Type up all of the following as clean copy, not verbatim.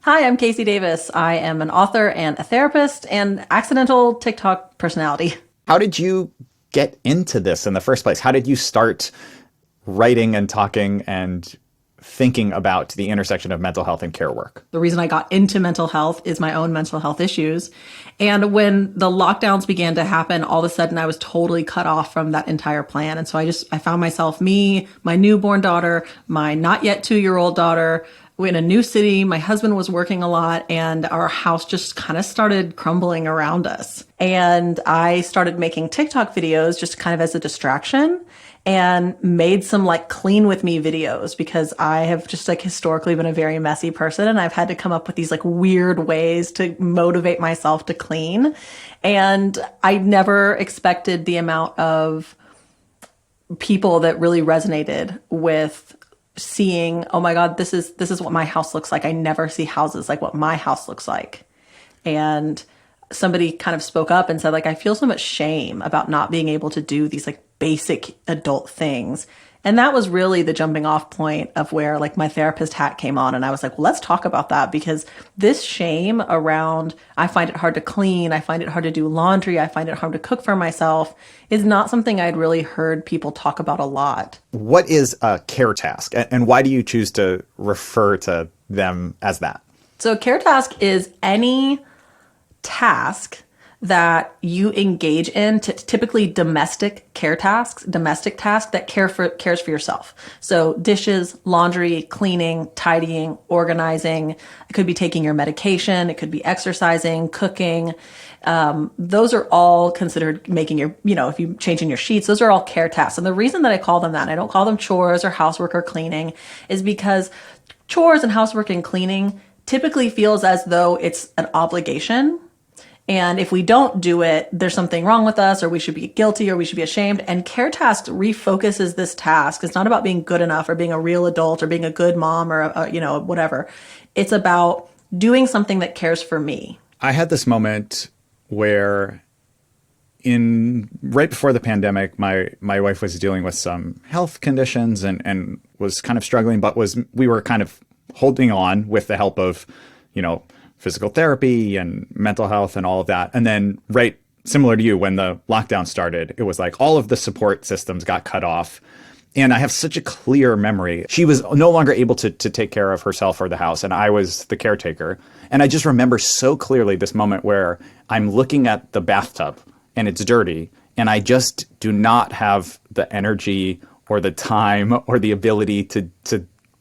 Hi, I'm Casey Davis. I am an author and a therapist and accidental TikTok personality. How did you get into this in the first place? How did you start writing and talking and thinking about the intersection of mental health and care work? The reason I got into mental health is my own mental health issues. And when the lockdowns began to happen, all of a sudden I was totally cut off from that entire plan. And so I found myself, me, my newborn daughter, my not yet 2-year-old daughter, in a new city. My husband was working a lot and our house just kind of started crumbling around us. And I started making TikTok videos just kind of as a distraction and made some like clean with me videos because I have just like historically been a very messy person and I've had to come up with these like weird ways to motivate myself to clean. And I never expected the amount of people that really resonated with seeing, oh my God, this is what my house looks like. I never see houses like what my house looks like. And somebody kind of spoke up and said, like, I feel so much shame about not being able to do these like basic adult things. And that was really the jumping off point of where like my therapist hat came on. And I was like, well, let's talk about that because this shame around, I find it hard to clean. I find it hard to do laundry. I find it hard to cook for myself is not something I'd really heard people talk about a lot. What is a care task and why do you choose to refer to them as that? So a care task is any task that you engage in, typically domestic care tasks, domestic tasks that cares for yourself. So dishes, laundry, cleaning, tidying, organizing. It could be taking your medication. It could be exercising, cooking. Those are all considered making your, if you changing your sheets, those are all care tasks. And the reason that I call them that, I don't call them chores or housework or cleaning, is because chores and housework and cleaning typically feels as though it's an obligation. And if we don't do it, there's something wrong with us, or we should be guilty, or we should be ashamed. And care tasks refocuses this task. It's not about being good enough or being a real adult or being a good mom or, whatever. It's about doing something that cares for me. I had this moment where right before the pandemic, my wife was dealing with some health conditions and was kind of struggling, but we were kind of holding on with the help of, physical therapy and mental health and all of that. And then right similar to you, when the lockdown started, it was like all of the support systems got cut off. And I have such a clear memory. She was no longer able to take care of herself or the house, and I was the caretaker. And I just remember so clearly this moment where I'm looking at the bathtub and it's dirty, and I just do not have the energy or the time or the ability to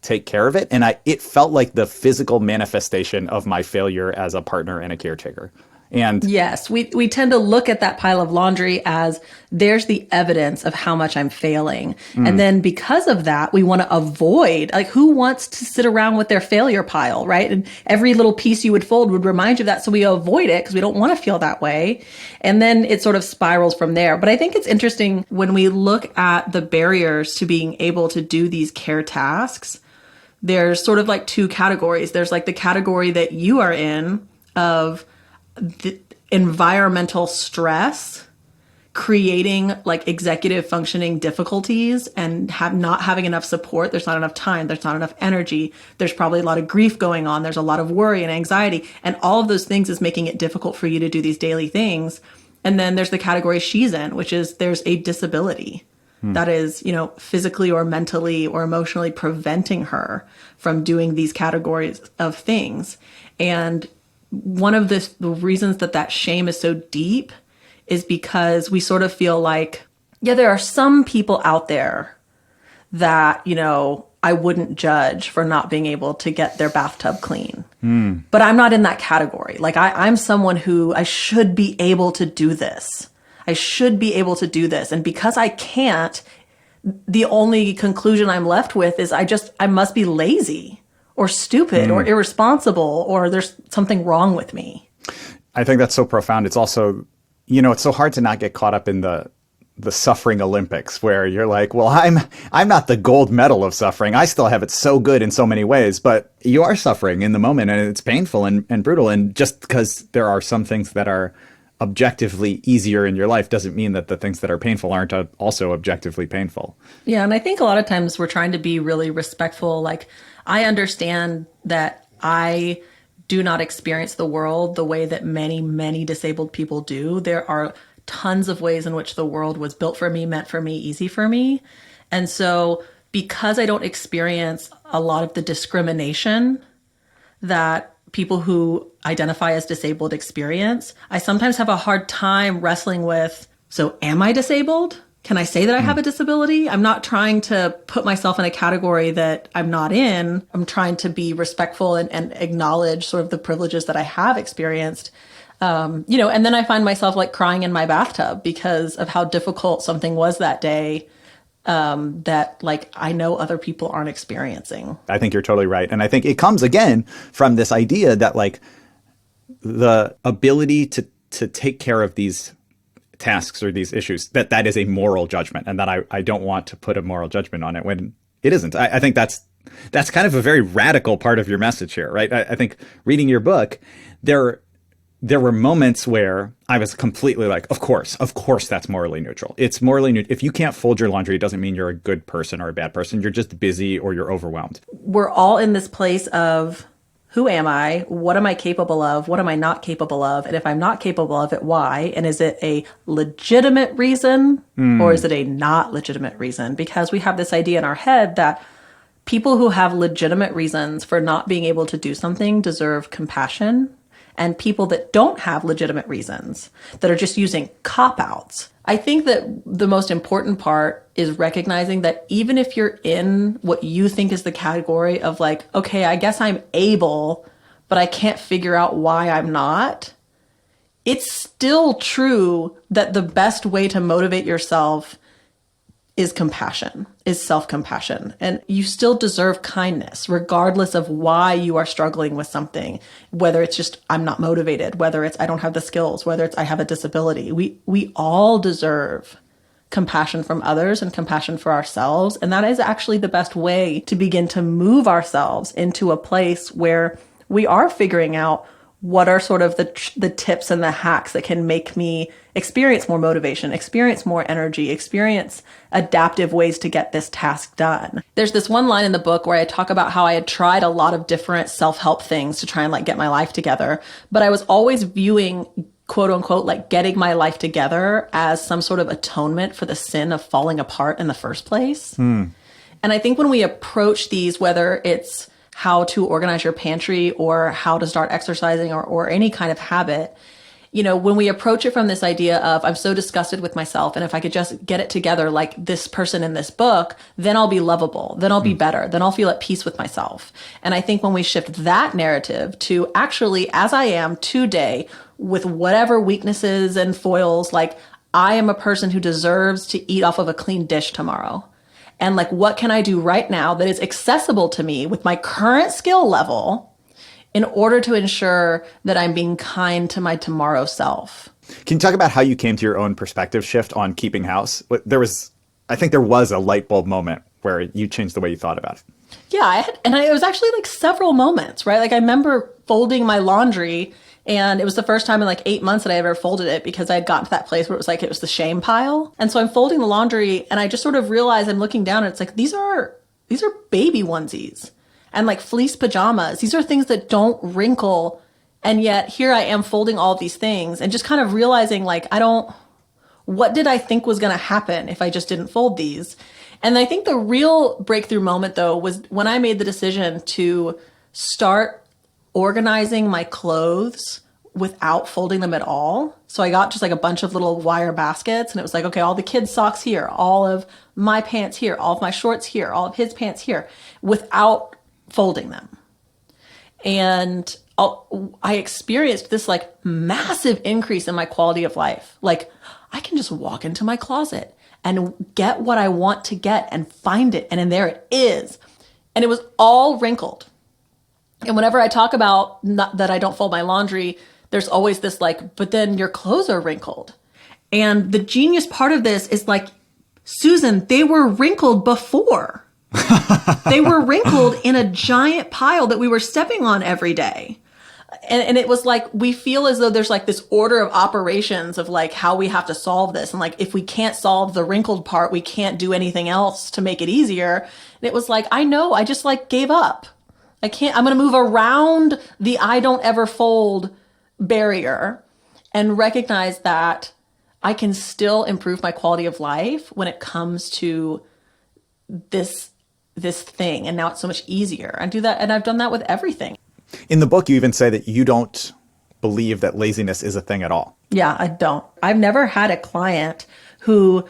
take care of it. And it felt like the physical manifestation of my failure as a partner and a caretaker. And yes, we tend to look at that pile of laundry as there's the evidence of how much I'm failing. And then because of that, we want to avoid, like, who wants to sit around with their failure pile, right? And every little piece you would fold would remind you of that. So we avoid it because we don't want to feel that way. And then it sort of spirals from there. But I think it's interesting when we look at the barriers to being able to do these care tasks. There's sort of like two categories. There's like the category that you are in of the environmental stress, creating like executive functioning difficulties and not having enough support. There's not enough time. There's not enough energy. There's probably a lot of grief going on. There's a lot of worry and anxiety. And all of those things is making it difficult for you to do these daily things. And then there's the category she's in, which is there's a disability. That is, physically or mentally or emotionally preventing her from doing these categories of things. And one of the reasons that shame is so deep is because we sort of feel like, yeah, there are some people out there that, I wouldn't judge for not being able to get their bathtub clean. But I'm not in that category. Like I'm someone who I should be able to do this. I should be able to do this. And because I can't, the only conclusion I'm left with is I must be lazy or stupid or irresponsible or there's something wrong with me. I think that's so profound. It's also, it's so hard to not get caught up in the suffering Olympics where you're like, well, I'm not the gold medal of suffering. I still have it so good in so many ways, but you are suffering in the moment and it's painful and brutal. And just because there are some things that are objectively easier in your life doesn't mean that the things that are painful aren't also objectively painful. Yeah. And I think a lot of times we're trying to be really respectful. Like, I understand that I do not experience the world the way that many, many disabled people do. There are tons of ways in which the world was built for me, meant for me, easy for me. And so because I don't experience a lot of the discrimination that people who identify as disabled experience, I sometimes have a hard time wrestling with, so am I disabled? Can I say that I have a disability? I'm not trying to put myself in a category that I'm not in. I'm trying to be respectful and acknowledge sort of the privileges that I have experienced. And then I find myself like crying in my bathtub because of how difficult something was that day, that like I know other people aren't experiencing. I think you're totally right. And I think it comes again from this idea that like the ability to take care of these tasks or these issues, that is a moral judgment, and that I don't want to put a moral judgment on it when it isn't. I think that's kind of a very radical part of your message here, right? I think reading your book, there were moments where I was completely like, of course, that's morally neutral. It's morally neutral. If you can't fold your laundry, it doesn't mean you're a good person or a bad person. You're just busy or you're overwhelmed. We're all in this place of, who am I? What am I capable of? What am I not capable of? And if I'm not capable of it, why? And is it a legitimate reason or is it a not legitimate reason? Because we have this idea in our head that people who have legitimate reasons for not being able to do something deserve compassion, and people that don't have legitimate reasons, that are just using cop-outs. I think that the most important part is recognizing that even if you're in what you think is the category of like, okay, I guess I'm able, but I can't figure out why I'm not, it's still true that the best way to motivate yourself is compassion, is self-compassion. And you still deserve kindness, regardless of why you are struggling with something, whether it's just, I'm not motivated, whether it's, I don't have the skills, whether it's, I have a disability. We all deserve compassion from others and compassion for ourselves. And that is actually the best way to begin to move ourselves into a place where we are figuring out what are sort of the tips and the hacks that can make me experience more motivation, experience more energy, experience adaptive ways to get this task done. There's this one line in the book where I talk about how I had tried a lot of different self-help things to try and like get my life together, but I was always viewing, quote unquote, like getting my life together as some sort of atonement for the sin of falling apart in the first place. And I think when we approach these, whether it's how to organize your pantry or how to start exercising or any kind of habit, you know, when we approach it from this idea of, I'm so disgusted with myself, and if I could just get it together like this person in this book, then I'll be lovable, then I'll be better, then I'll feel at peace with myself. And I think when we shift that narrative to actually, as I am today, with whatever weaknesses and foils, like I am a person who deserves to eat off of a clean dish tomorrow. And like, what can I do right now that is accessible to me with my current skill level in order to ensure that I'm being kind to my tomorrow self? Can you talk about how you came to your own perspective shift on keeping house? I think there was a light bulb moment where you changed the way you thought about it. Yeah, it was actually like several moments, right? Like I remember folding my laundry, and it was the first time in like 8 months that I ever folded it because I had gotten to that place where it was like, it was the shame pile. And so I'm folding the laundry and I just sort of realized, I'm looking down and it's like, these are baby onesies and like fleece pajamas. These are things that don't wrinkle. And yet here I am folding all these things and just kind of realizing like, what did I think was going to happen if I just didn't fold these? And I think the real breakthrough moment though was when I made the decision to start organizing my clothes without folding them at all. So I got just like a bunch of little wire baskets, and it was like, okay, all the kids' socks here, all of my pants here, all of my shorts here, all of his pants here, without folding them. And I experienced this like massive increase in my quality of life. Like I can just walk into my closet and get what I want to get and find it. And in there it is. And it was all wrinkled. And whenever I talk about that I don't fold my laundry, there's always this like, but then your clothes are wrinkled. And the genius part of this is like, Susan, they were wrinkled before. They were wrinkled in a giant pile that we were stepping on every day. And it was like, we feel as though there's like this order of operations of like how we have to solve this. And like, if we can't solve the wrinkled part, we can't do anything else to make it easier. And it was like, I know, I just like gave up. I'm going to move around the I don't ever fold barrier and recognize that I can still improve my quality of life when it comes to this thing. And now it's so much easier. I do that. And I've done that with everything. In the book, you even say that you don't believe that laziness is a thing at all. Yeah, I don't. I've never had a client who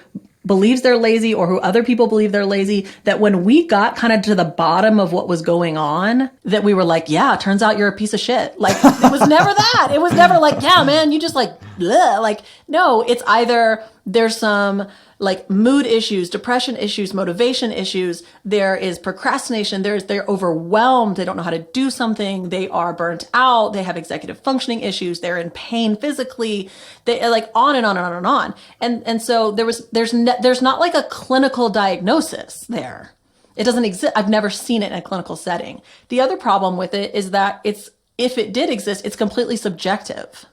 believes they're lazy or who other people believe they're lazy, that when we got kind of to the bottom of what was going on, that we were like, yeah, it turns out you're a piece of shit. Like, it was never that. It was never like, yeah, man, you just like, bleh. Like, no, it's either there's some like mood issues, depression issues, motivation issues. There is procrastination. They're overwhelmed. They don't know how to do something. They are burnt out. They have executive functioning issues. They're in pain physically. They like on and on and on and on. And so there's not like a clinical diagnosis there. It doesn't exist. I've never seen it in a clinical setting. The other problem with it is that if it did exist, it's completely subjective.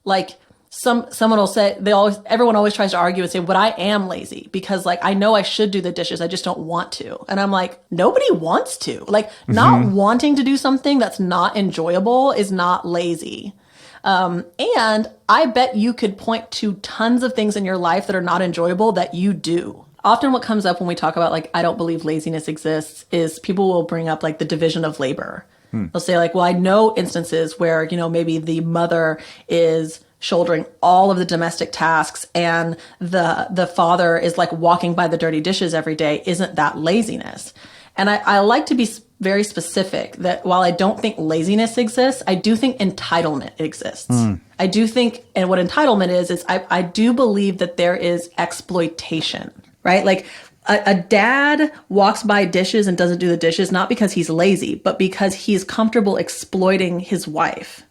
Like, someone will say, everyone always tries to argue and say, but I am lazy because like, I know I should do the dishes. I just don't want to. And I'm like, nobody wants to. Like, not wanting to do something that's not enjoyable is not lazy. And I bet you could point to tons of things in your life that are not enjoyable that you do. Often what comes up when we talk about like, I don't believe laziness exists is people will bring up like the division of labor. They'll say like, well, I know instances where, maybe the mother is shouldering all of the domestic tasks and the father is like walking by the dirty dishes every day. Isn't that laziness? And I like to be very specific that while I don't think laziness exists, I do think entitlement exists. I do think, and what entitlement is I do believe that there is exploitation, right? Like a dad walks by dishes and doesn't do the dishes, not because he's lazy, but because he's comfortable exploiting his wife.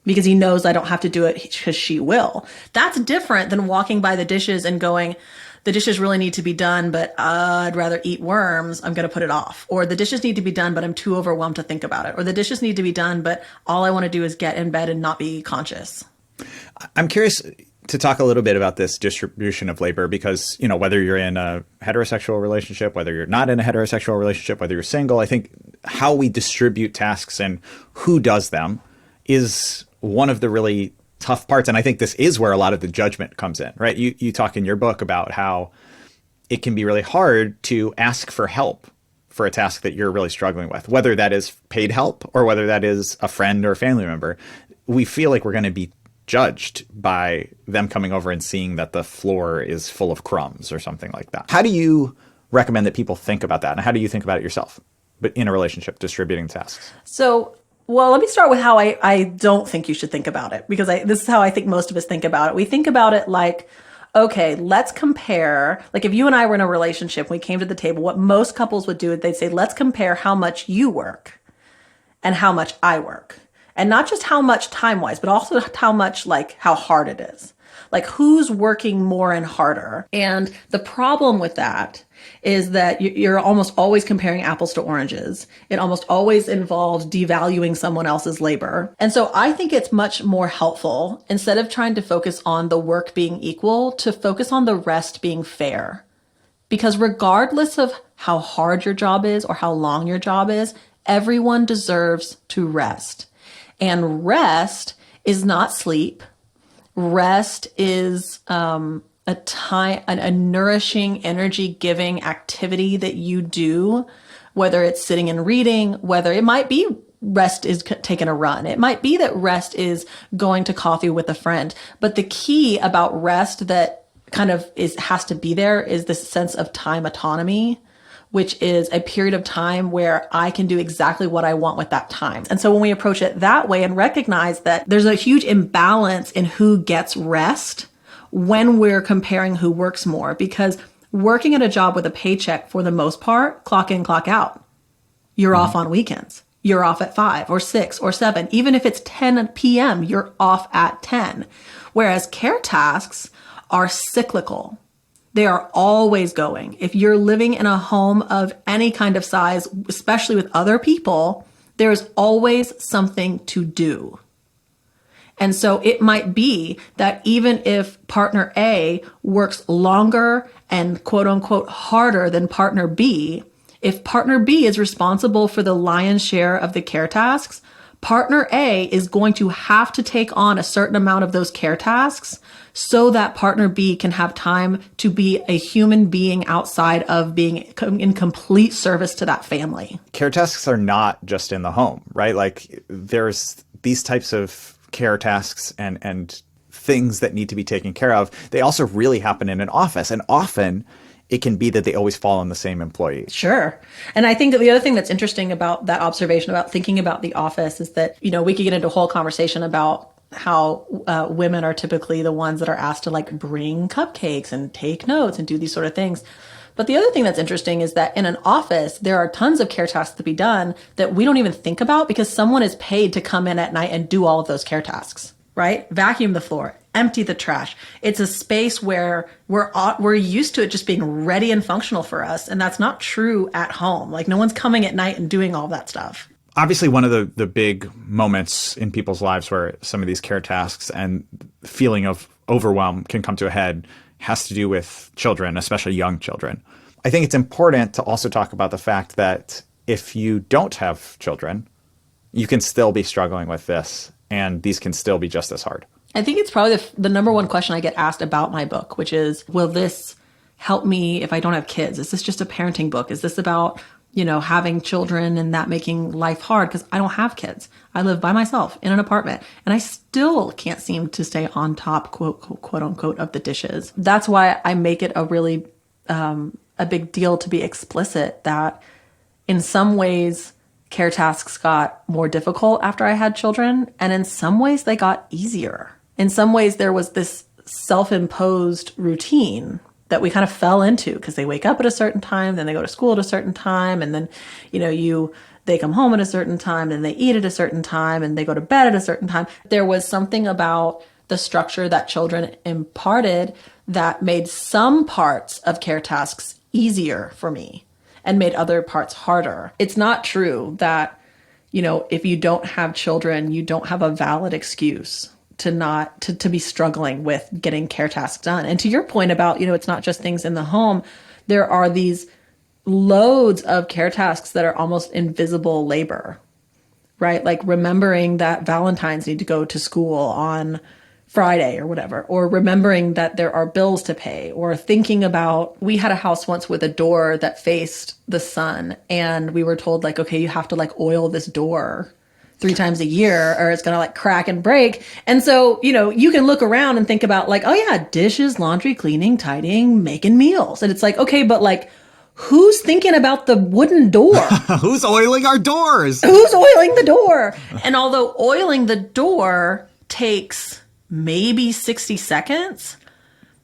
Because he knows I don't have to do it because she will. That's different than walking by the dishes and going, the dishes really need to be done, but I'd rather eat worms. I'm going to put it off. Or the dishes need to be done, but I'm too overwhelmed to think about it. Or the dishes need to be done, but all I want to do is get in bed and not be conscious. I'm curious to talk a little bit about this distribution of labor because, whether you're in a heterosexual relationship, whether you're not in a heterosexual relationship, whether you're single, I think how we distribute tasks and who does them is one of the really tough parts. And I think this is where a lot of the judgment comes in, right? You talk in your book about how it can be really hard to ask for help for a task that you're really struggling with, whether that is paid help or whether that is a friend or a family member. We feel like we're going to be judged by them coming over and seeing that the floor is full of crumbs or something like that. How do you recommend that people think about that? And how do you think about it yourself, but in a relationship, distributing tasks? Well, let me start with how I don't think you should think about it, because this is how I think most of us think about it. We think about it like, okay, let's compare. Like if you and I were in a relationship, we came to the table, what most couples would do is they'd say, let's compare how much you work and how much I work. And not just how much time-wise, but also how much, like how hard it is. Like who's working more and harder. And the problem with that is that you're almost always comparing apples to oranges. It almost always involves devaluing someone else's labor. And so I think it's much more helpful, instead of trying to focus on the work being equal, to focus on the rest being fair. Because regardless of how hard your job is or how long your job is, everyone deserves to rest. And rest is not sleep. Rest is a nourishing, energy-giving activity that you do, whether it's sitting and reading, whether it might be rest is taking a run. It might be that rest is going to coffee with a friend. But the key about rest that kind of has to be there is this sense of time autonomy, which is a period of time where I can do exactly what I want with that time. And so when we approach it that way and recognize that there's a huge imbalance in who gets rest when we're comparing who works more, because working at a job with a paycheck, for the most part, clock in, clock out. You're off on weekends. You're off at 5 or 6 or 7. Even if it's 10 p.m., you're off at 10. Whereas care tasks are cyclical. They are always going. If you're living in a home of any kind of size, especially with other people, there's always something to do. And so it might be that even if partner A works longer and quote unquote harder than partner B, If partner B is responsible for the lion's share of the care tasks, partner A is going to have to take on a certain amount of those care tasks so that partner B can have time to be a human being outside of being in complete service to that family. Care tasks are not just in the home, right? Like there's these types of care tasks and things that need to be taken care of. They also really happen in an office, and often it can be that they always fall on the same employee. Sure. And I think that the other thing that's interesting about that observation about thinking about the office is that, we could get into a whole conversation about how women are typically the ones that are asked to like bring cupcakes and take notes and do these sort of things. But the other thing that's interesting is that in an office, there are tons of care tasks to be done that we don't even think about because someone is paid to come in at night and do all of those care tasks, right? Vacuum the floor, empty the trash. It's a space where we're used to it just being ready and functional for us. And that's not true at home. Like no one's coming at night and doing all that stuff. Obviously, one of the big moments in people's lives where some of these care tasks and feeling of overwhelm can come to a head has to do with children, especially young children. I think it's important to also talk about the fact that if you don't have children, you can still be struggling with this, and these can still be just as hard. I think it's probably the number one question I get asked about my book, which is, will this help me if I don't have kids? Is this just a parenting book? Is this about, having children and that making life hard? Because I don't have kids. I live by myself in an apartment and I still can't seem to stay on top, quote unquote, of the dishes. That's why I make it a really, a big deal to be explicit that in some ways care tasks got more difficult after I had children. And in some ways they got easier. In some ways there was this self-imposed routine that we kind of fell into because they wake up at a certain time, then they go to school at a certain time, and then, they come home at a certain time, then they eat at a certain time, and they go to bed at a certain time. There was something about the structure that children imparted that made some parts of care tasks easier for me and made other parts harder. It's not true that, if you don't have children, you don't have a valid excuse to be struggling with getting care tasks done. And to your point about, it's not just things in the home, there are these loads of care tasks that are almost invisible labor, right? Like remembering that Valentines need to go to school on Friday or whatever, or remembering that there are bills to pay, or thinking about, we had a house once with a door that faced the sun and we were told like, okay, you have to like oil this door 3 times a year or it's going to like crack and break. And so, you can look around and think about like, oh yeah, dishes, laundry, cleaning, tidying, making meals. And it's like, okay, but like, who's thinking about the wooden door? Who's oiling our doors? Who's oiling the door? And although oiling the door takes maybe 60 seconds,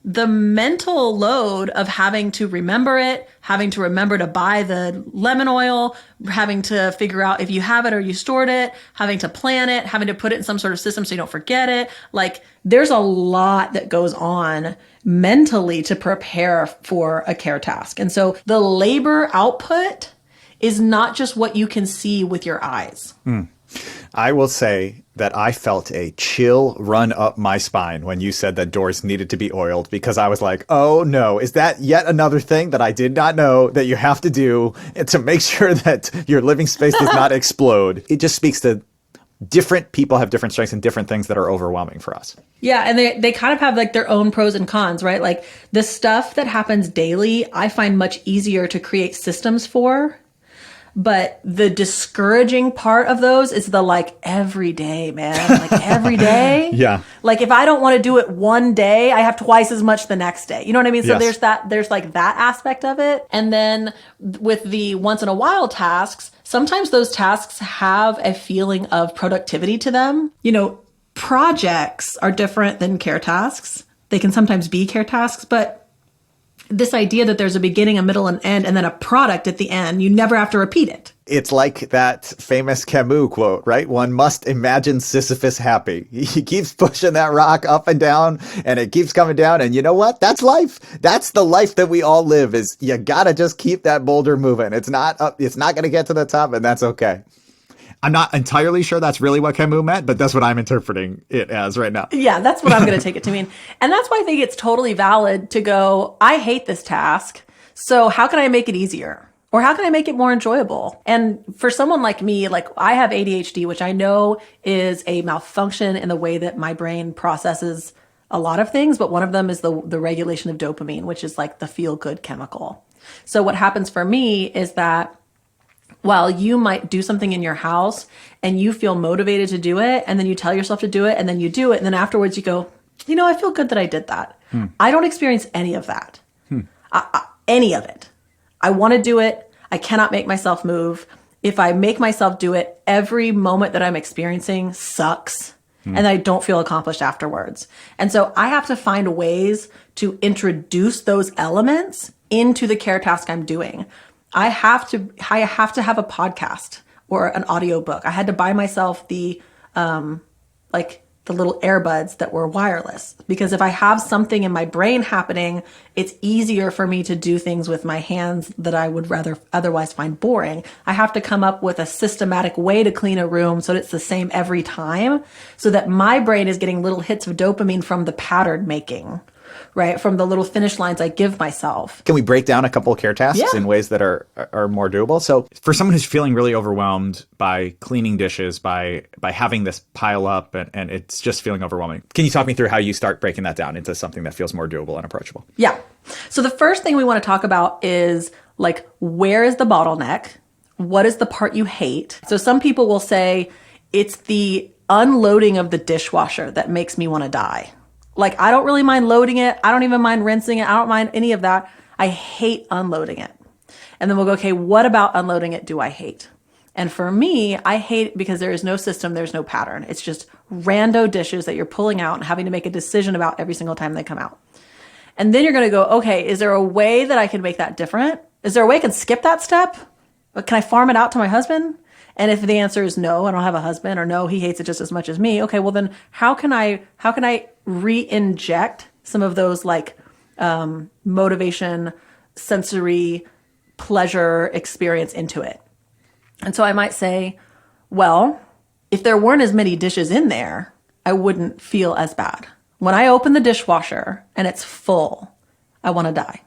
the mental load of having to remember it, having to remember to buy the lemon oil, having to figure out if you have it or you stored it, having to plan it, having to put it in some sort of system so you don't forget it. Like there's a lot that goes on mentally to prepare for a care task. And so the labor output is not just what you can see with your eyes. I will say that I felt a chill run up my spine when you said that doors needed to be oiled, because I was like, oh no, is that yet another thing that I did not know that you have to do to make sure that your living space does not explode? It just speaks to different people have different strengths and different things that are overwhelming for us. Yeah. And they kind of have like their own pros and cons, right? Like the stuff that happens daily, I find much easier to create systems for. But the discouraging part of those is the like every day, man, like every day. Yeah. Like if I don't want to do it one day, I have twice as much the next day. You know what I mean? So Yes. there's like that aspect of it. And then with the once in a while tasks, sometimes those tasks have a feeling of productivity to them. Projects are different than care tasks. They can sometimes be care tasks, but this idea that there's a beginning, a middle, and end, and then a product at the end, you never have to repeat it. It's like that famous Camus quote, right? One must imagine Sisyphus happy. He keeps pushing that rock up and down, and it keeps coming down. And you know what? That's life. That's the life that we all live, is you gotta just keep that boulder moving. It's not up. It's not going to get to the top, and that's okay. I'm not entirely sure that's really what Camus meant, but that's what I'm interpreting it as right now. Yeah, that's what I'm going to take it to mean. And that's why I think it's totally valid to go, I hate this task, so how can I make it easier? Or how can I make it more enjoyable? And for someone like me, like I have ADHD, which I know is a malfunction in the way that my brain processes a lot of things, but one of them is the regulation of dopamine, which is like the feel-good chemical. So what happens for me is that while you might do something in your house and you feel motivated to do it, and then you tell yourself to do it, and then you do it, and then afterwards you go, I feel good that I did that. I don't experience any of that. Any of it. I want to do it. I cannot make myself move. If I make myself do it, every moment that I'm experiencing sucks and I don't feel accomplished afterwards. And so I have to find ways to introduce those elements into the care task I'm doing. I have to have a podcast or an audiobook. I had to buy myself the little earbuds that were wireless, because if I have something in my brain happening, it's easier for me to do things with my hands that I would rather otherwise find boring. I have to come up with a systematic way to clean a room so that it's the same every time, so that my brain is getting little hits of dopamine from the pattern making, right? From the little finish lines I give myself. Can we break down a couple of care tasks in ways that are more doable? So for someone who's feeling really overwhelmed by cleaning dishes, by having this pile up and it's just feeling overwhelming, can you talk me through how you start breaking that down into something that feels more doable and approachable? Yeah. So the first thing we want to talk about is like, where is the bottleneck? What is the part you hate? So some people will say it's the unloading of the dishwasher that makes me want to die. Like, I don't really mind loading it. I don't even mind rinsing it. I don't mind any of that. I hate unloading it. And then we'll go, okay, what about unloading it do I hate? And for me, I hate it because there is no system. There's no pattern. It's just rando dishes that you're pulling out and having to make a decision about every single time they come out. And then you're going to go, okay, is there a way that I can make that different? Is there a way I can skip that step? Can I farm it out to my husband? And if the answer is no, I don't have a husband, or no, he hates it just as much as me. Okay, well then how can I re-inject some of those like motivation, sensory, pleasure experience into it? And so I might say, well, if there weren't as many dishes in there, I wouldn't feel as bad. When I open the dishwasher and it's full, I want to die.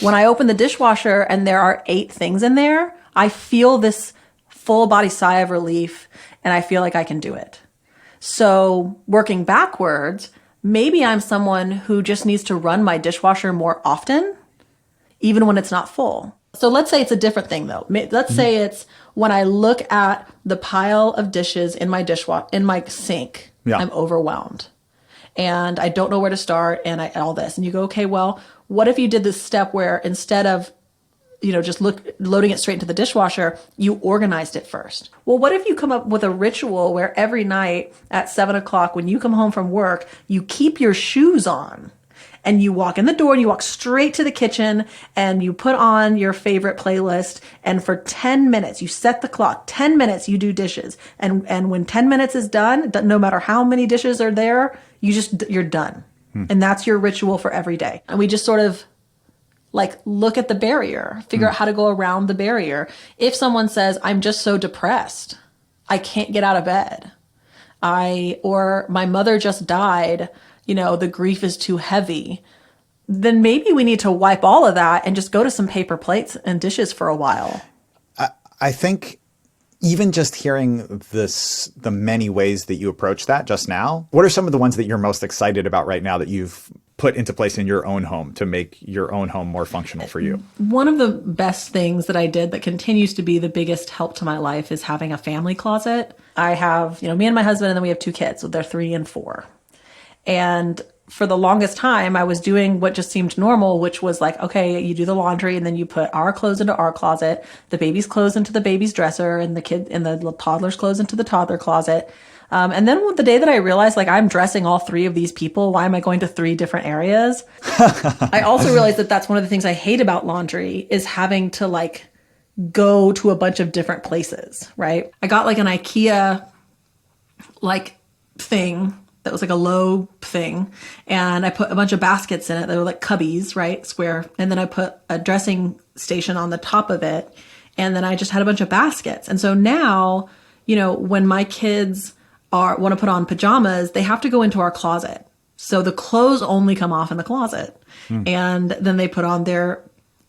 When I open the dishwasher and there are 8 things in there, I feel this full body sigh of relief, and I feel like I can do it. So working backwards, maybe I'm someone who just needs to run my dishwasher more often, even when it's not full. So let's say it's a different thing though. Let's say it's when I look at the pile of dishes in my in my sink, I'm overwhelmed and I don't know where to start and all this. And you go, okay, well, what if you did this step where instead of just loading it straight into the dishwasher, you organized it first? Well, what if you come up with a ritual where every night at 7:00, when you come home from work, you keep your shoes on and you walk in the door and you walk straight to the kitchen and you put on your favorite playlist. And for 10 minutes, you set the clock, 10 minutes, you do dishes. And when 10 minutes is done, no matter how many dishes are there, you're done. And that's your ritual for every day. And we just sort of like look at the barrier, figure out how to go around the barrier. If someone says, I'm just so depressed, I can't get out of bed, or my mother just died, the grief is too heavy, then maybe we need to wipe all of that and just go to some paper plates and dishes for a while. I think even just hearing the many ways that you approach that just now, what are some of the ones that you're most excited about right now that you've put into place in your own home to make your own home more functional for you? One of the best things that I did that continues to be the biggest help to my life is having a family closet. I have, me and my husband, and then we have 2 kids. So they're 3 and 4. And for the longest time, I was doing what just seemed normal, which was like, okay, you do the laundry and then you put our clothes into our closet, the baby's clothes into the baby's dresser, and the toddler's clothes into the toddler closet. And then the day that I realized, like, I'm dressing all 3 of these people, why am I going to 3 different areas? I also realized that that's one of the things I hate about laundry is having to like go to a bunch of different places, right? I got like an IKEA like thing that was like a low thing. And I put a bunch of baskets in it. They were like cubbies, right? Square. And then I put a dressing station on the top of it. And then I just had a bunch of baskets. And so now, when my kids want to put on pajamas, they have to go into our closet. So the clothes only come off in the closet. And then they put on their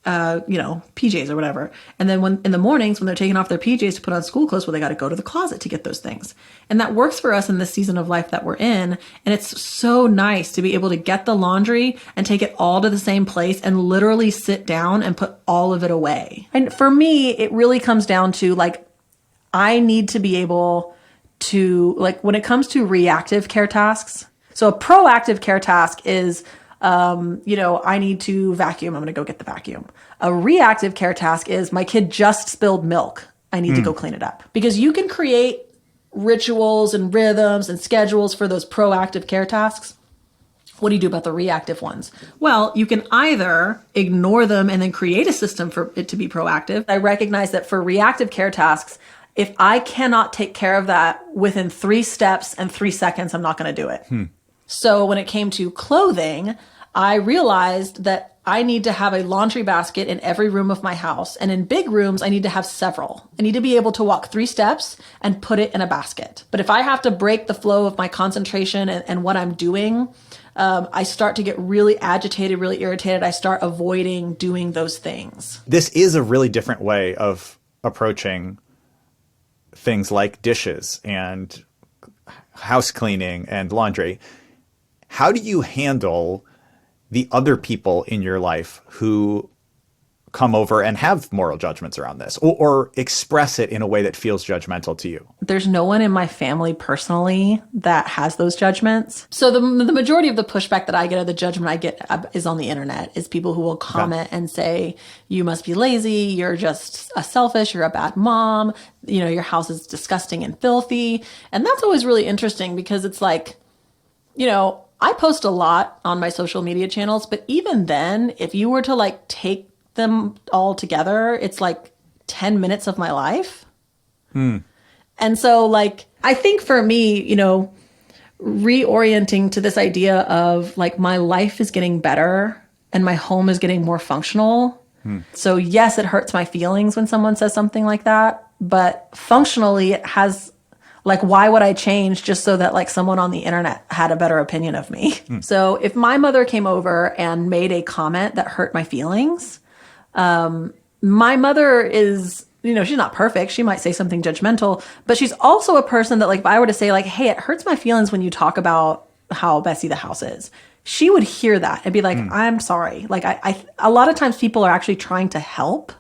PJs or whatever. And then when in the mornings, when they're taking off their PJs to put on school clothes, well, they got to go to the closet to get those things. And that works for us in this season of life that we're in. And it's so nice to be able to get the laundry and take it all to the same place and literally sit down and put all of it away. And for me, it really comes down to like, I need to be able to, like, when it comes to reactive care tasks. So a proactive care task is, I need to vacuum. I'm going to go get the vacuum. A reactive care task is my kid just spilled milk. I need to go clean it up. Because you can create rituals and rhythms and schedules for those proactive care tasks. What do you do about the reactive ones? Well, you can either ignore them and then create a system for it to be proactive. I recognize that for reactive care tasks, if I cannot take care of that within 3 steps and 3 seconds, I'm not going to do it. So when it came to clothing, I realized that I need to have a laundry basket in every room of my house. And in big rooms, I need to have several. I need to be able to walk 3 steps and put it in a basket. But if I have to break the flow of my concentration and what I'm doing, I start to get really agitated, really irritated. I start avoiding doing those things. This is a really different way of approaching things like dishes and house cleaning and laundry. How do you handle the other people in your life who come over and have moral judgments around this or express it in a way that feels judgmental to you? There's no one in my family personally that has those judgments. So the majority of the pushback that I get or the judgment I get is on the internet, is people who will comment and say, you must be lazy, you're just selfish, you're a bad mom, your house is disgusting and filthy. And that's always really interesting because it's like, I post a lot on my social media channels, but even then, if you were to like take them all together, it's like 10 minutes of my life. And so like, I think for me, reorienting to this idea of like, my life is getting better and my home is getting more functional. So yes, it hurts my feelings when someone says something like that, but functionally it has, like, why would I change just so that like someone on the internet had a better opinion of me? So if my mother came over and made a comment that hurt my feelings, my mother is, she's not perfect. She might say something judgmental, but she's also a person that like, if I were to say like, hey, it hurts my feelings when you talk about how messy the house is, she would hear that and be like, I'm sorry. Like I a lot of times people are actually trying to help.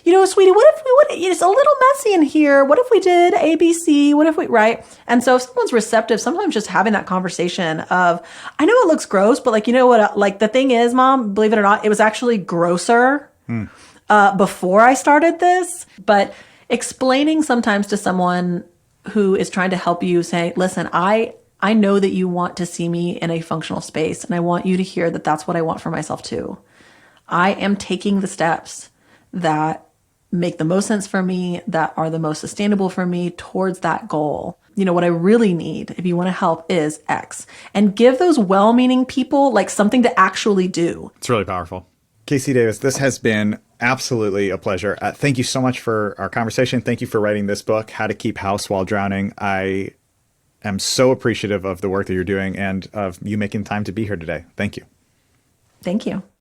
Sweetie, what if we would, it's a little messy in here. What if we did ABC? What if we, right? And so if someone's receptive, sometimes just having that conversation of, I know it looks gross, but like, what, like the thing is, Mom, believe it or not, it was actually grosser before I started this. But explaining sometimes to someone who is trying to help you, say, listen, I know that you want to see me in a functional space, and I want you to hear that that's what I want for myself too. I am taking the steps that make the most sense for me, that are the most sustainable for me towards that goal. What I really need, if you want to help, is X. And give those well-meaning people like something to actually do. It's really powerful. Casey Davis, this has been absolutely a pleasure. Thank you so much for our conversation. Thank you for writing this book, How to Keep House While Drowning. I am so appreciative of the work that you're doing and of you making time to be here today. Thank you. Thank you.